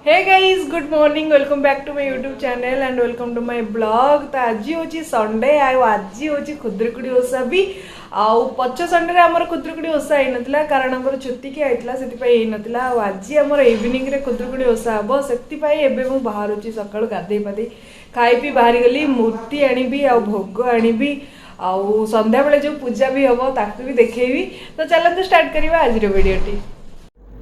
Hey guys good morning welcome back to my YouTube channel and welcome to my blog. तो आज हूँ Sunday आज हूँ खुदुरुकुड़ी ओषा भी आउ पच संडे आमर खुदुरुकुड़ी ओषा होता कारण आम छुट्टी होता से आज आम इवनिंग रे खुदुरुकुड़ी ओषा हम से मुझे बाहर सका गाधे पाधे खाई पी बाहरी गली मूर्ति आनी आ भोग आनी आउ संध्या बेले जो पूजा भी हम ताकू भी देखेबी। तो चलते स्टार्ट करवा आज वीडियोटी।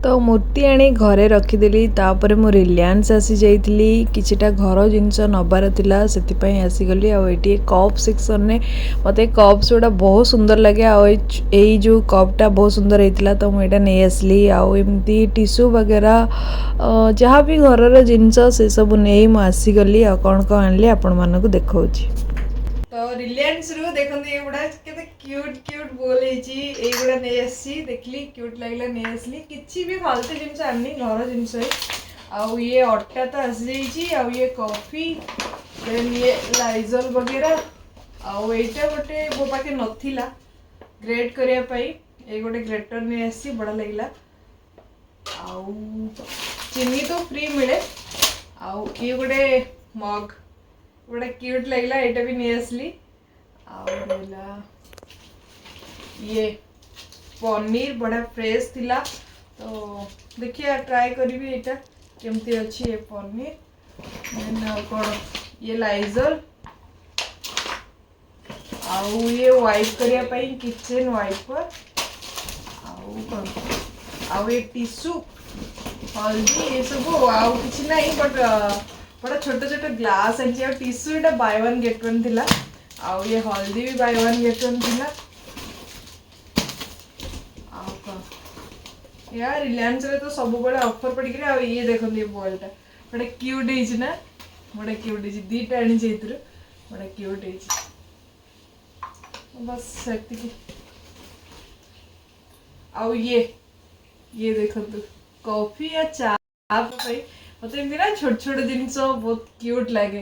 तो मूर्ति आनी घरे रखीदेली तापर मु रिलायंस आसी जाइली किछिटा घर जिनस नबार थिला सेतिपई आसीगली आ एटी कप सेक्शन ने मते कप्स गुड़ा बहुत सुंदर लगे आ जो कपटा बहुत सुंदर होता तो मुझे नहीं आसली आमती टिश्यू वगैरह जहाँ भी घर जिनस से सब नहीं मुसीगली आ कौन कौन आनली आपण मानक देखौछि। तो रिलायंस रु देखते ये गुड़ा केते क्यूट क्यूट बोल गुड़ा नहीं आसी देखली क्यूट लगला नहीं आसली किसी भी फालतू जिनस आनी घर जिनस आउ ये अट्टा तो आसी आउ ये कॉफी देन ये लाइजल वगैरह आउ एटा गोटे मो पाखे नथिला ग्रेट करिया पई ए गोटे ग्रेटर नहीं आसी बड़ा लगला आउ चीनी तो फ्री मिले आउ ये गोटे मग बड़ा क्यूट लगला एटा भी नहीं आसली ये पनीर बड़ा फ्रेश थिला तो देखिए ट्राई करी एटा केमती अच्छी ये पनीर कौन ये लाइजल आउ ये वाइप करिया पाई किचन वाइपर आउ कौन आउ ये टिश्यू हल्दी ये सब आउ किसी ना बड़ा छोटे छोटे ग्लास आनी और tissue Etah by one get one थिला आउ ये हल्दी भी बाय वन गेट वन थिला आउ कौन यार रिलायंस रे तो सब बड़े ऑफर पड़ी आ ये देखो ये बॉलटा बड़ा क्यूट है ना बड़ा क्यूट है दीटा आनी बड़ा क्यूट है बस सेतिकी आउ ये देखो कॉफी या चा मतलब एमती ना छोट छोट जिनस बहुत क्यूट लगे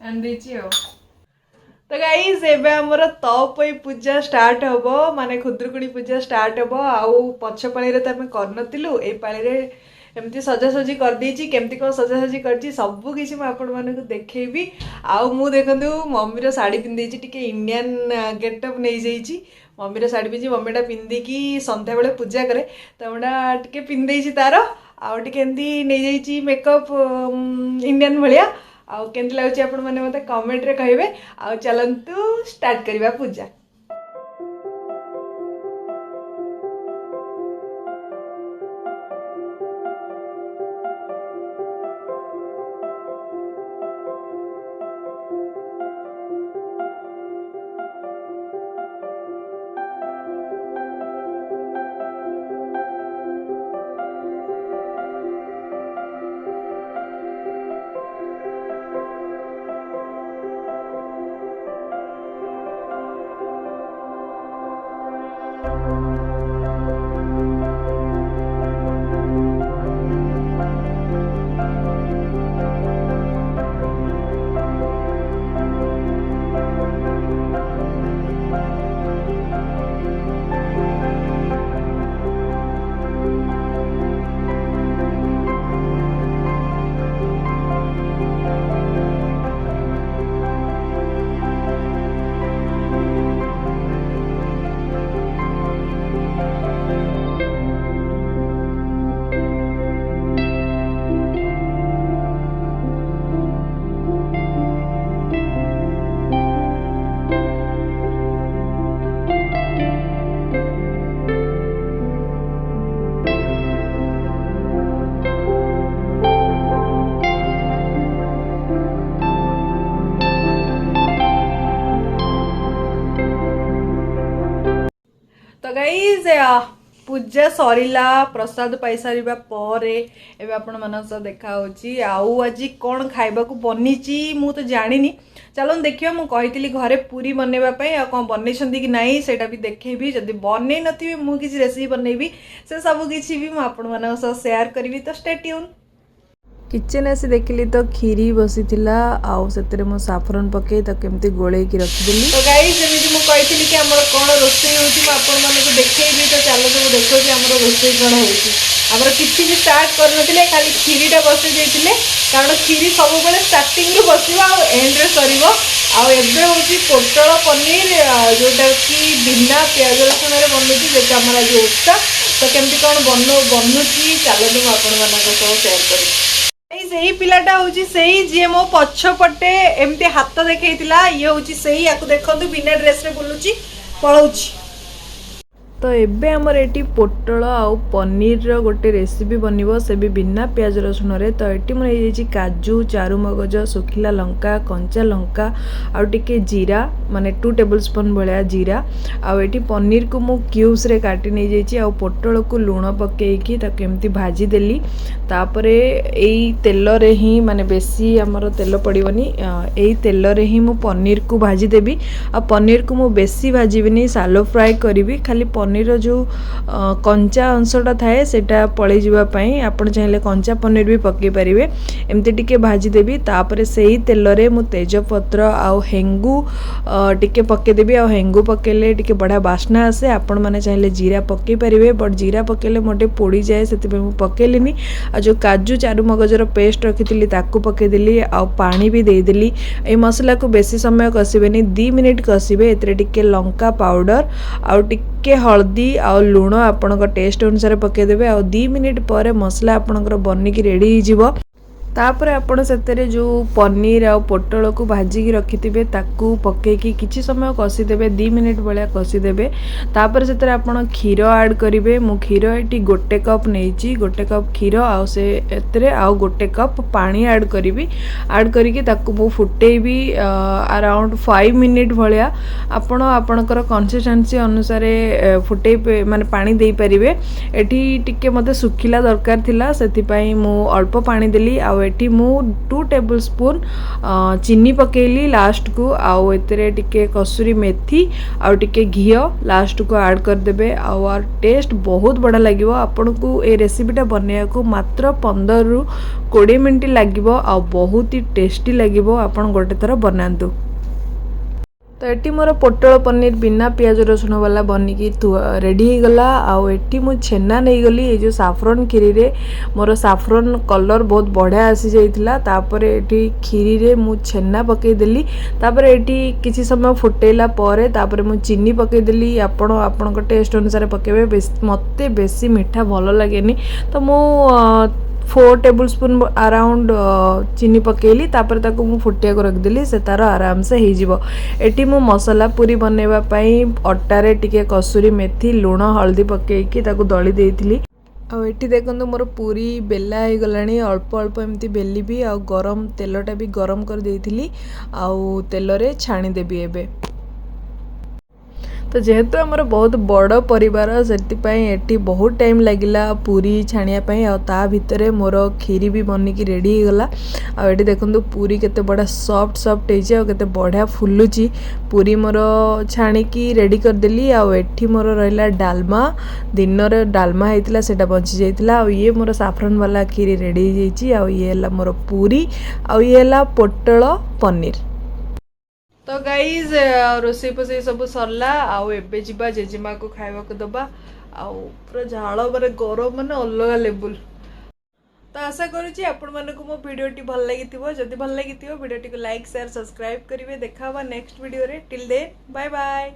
एंड तो गाइस एबे हमर तपई पूजा स्टार्ट हबो माने खुदुरुकुड़ी पूजा स्टार्ट हबो आउ पछ पाली रे त हम करनतिलु ए पाली रे एमती सजासजी कर देछि केमती को सजासजी करछि सब किछि म आपण माने को देखेबी आउ मु देखंतु मम्मी रो साड़ी पिंदी छि टिके इंडियन गेटअप नै जाइछि मम्मी रो साड़ी पिंदी मम्मीटा पिंदी की संध्या बेले पूजा करे तो हमरा टिके पिंदी छि तारो आउ टिके एमती नै जाइछि मेकअप इंडियन भलिया आउ केमती लागुछि आपण माने मते कमेंट रे कहिबे आउ चलंतु स्टार्ट करबा पूजा। तो गाइज पूजा सरिला प्रसाद पाई सारिबा परे एबे आपण मन सह देखा होची आउ आज कोन खाइबा को बनीची मु तो जानिनी चलो देखियो मु कहितली घरे पूरी बनेबा पई आ कोन बनेछंदी कि नाही सेटा भी देखेबी जदी बनै नथिबे मु किछि रेसिपी बनेबी से सब किछि भी मु आपण मन सह शेयर करबी तो स्टे ट्यून। किचन आसी देखिली तो खीरी बसी थिला आउ सेतरे मो साफरन पके तो केमती गोळे की रखि देली। तो गाइस जेमिति मु कहितली कि हमर कोन रोसई होची म आपण माने को देखैबी तो चलो तो देखो आमर रोषे कौन होमर किसी भी स्टार्ट करनथिले खाली खीरीटा बसई देते कारण खीरी सब स्टार्टिंग रू बस एंड्रे सर आबे हूँ पोटल पनीर जोटा कि बिना प्याज रसुण बनूची आम आज ओषा तो केमती कौन बनूची चलतु मुझे सेयार करी सही पिलाटा हूँ जी मो पछपटे एमती हाथ देखा ये हूँ सही या देखो बिना ड्रेस बुलूची पलाऊँ तो एबे हमर एटी पोटल आउ पनीर रो गोटे रेसिपी बनिबो से भी बिना प्याज रसुण रे। तो एटी मन ये काजू चारु मगज सुखिला लंका कंचा लंका आउ टिके जीरा माने 2 टेबल स्पून भलिया जीरा आउ एटी पनीर को मु क्यूब्स रे काटी नै जाइछि आउ पोटल को लूण पकेइकी ता केमती भाजी देली तापरे एई तेल रे ही माने बेसी हमर तेल पड़िबनी एई तेल रे ही मु पनीर को भाजी देबी आ पनीर को मु बेसी भाजीबिनी सालो फ्राई करिवि खाली पनीर जो कंचा अंशटा थाए सेटा पड़े जावाई आपड़ चाहिए कंचा पनीर भी पकई पारे एमती टिके भाजी देवी तापर से ही तेल रे मु तेजपत्र आउ हेंगू टिके पकेदेवी आ हेंगू पकेले टिके बढ़िया बास्ना आसे आपण मैंने चाहिए जीरा पकई पारे बट जीरा पकेले मोटे पोड़ी जाए से पकेलिनी आ जो काजू चारु मगजर पेस्ट रखी ताकू पकईदेली आ पानी भी देदेली ए मसला को बेसी समय कसिबेनी 2 मिनिट कसिबे एतरे टिके लंका पाउडर आउ टिके हल्दी आउ लूण आपण टेस्ट अनुसार पकईदेवे आ 2 मिनिट पर मसला आपणकर बनिकी रेडी हो तापर आपण सेतरे जो पनीर आ पोटल को भाजिकी रखिथिबे ताकू पकेकी किछि समय कसीदेबे 2 मिनिट भलिया कसीदेबे तापर सेतरे आपण क्षीर ऐड करिवे मु क्षीर एटी 1 कप नेइची 1 कप क्षीर आ से एतरे आ 1 कप पानी ऐड करिवि ऐड करिके ताकू मु फुटेबी अराउंड 5 मिनिट भलिया आपण आपणकर कंसिस्टेंसी अनुसार फुटे माने पानी देई परिवे एठी टिके मते सुखिला दरकार थिला सेति पई मु अल्प पानी देली आ एटी मु 2 टेबल स्पून चीनी पकेली लास्ट को आउ एतरे टिके कसूरी मेथी आउ टिके घी लास्ट को ऐड कर देबे आ टेस्ट बहुत बड़ा लागिवो आपन को ए रेसिपीटा बनैया को मात्र 15 रु 20 मिनिट लागिवो आ बहुत ही टेस्टी लागिवो आपन गोटे थर बनांतु। तो एटी मोर पोटल पनीर बिना प्याज रसुण वाला बनिकी रेडी हो गला आउ एटी मु छेना नहीं गली ये जो साफरन खीरी रे मोर साफरन कलर बहुत बढ़िया आसी जाइथिला तापर एटी खीरी रे मु छेना पकई देली तापर एटी किछि समय फुटेला परे तापर मु चीनी पकई देली आपण टेस्ट अनुसार पकेबे मते बेसी मीठा भलो लागेनी तो मु 4 टेबल स्पून अराउंड चीनी पकेली तापर ताको मु फुटिया को रखदेली से तार आराम से हो जिवो। एटी मु मसाला पूरी बनैबा पई अट्टा रे टिके कसूरी मेथी लूण हल्दी पकेकी ताको दली देइथिली आ एटी देखंतु मोर पूरी बेला हो गलानी अल्प अल्प एमती बेली भी आ गरम तेलटा भी गरम कर देइथिली आ तेल रे छाणी देबी एबे। तो जेहेतु आमर बहुत बड़ परिवार से बहुत टाइम लगिला पूरी छाणियापाई आ भितर मोर खीरी भी बनिकी रेडी हो गला आ एटी देखंतु पूरी केते बड़ा सॉफ्ट सॉफ्ट होइछि आ केते बढ़िया फुलुची पूरी मोर छाणिकी रेडी कर देली आ एठी मोर रहला डालमा दिन रे डालमा हेतिला सेटा बंची जाइतिला आ ये मोर साफरन वाला खीरी रेडी हो जाइछि आ ये हला मोर पूरी आ ये हला पोटल पनीर। तो गाइज रोसई पोसई सब सरला आउ एबे जिबा जेजेमा को खाइबा को दबा आउ पूरा झाल माने गरम माने अलग लेवल। तो आशा करूची आपण माने को मो वीडियोटी भल लागिथिबो जदी भल लागिथिबो वीडियोटी को लाइक शेयर सब्सक्राइब करिवे देखा नेक्स्ट वीडियो रे टिल देन बाय बाय।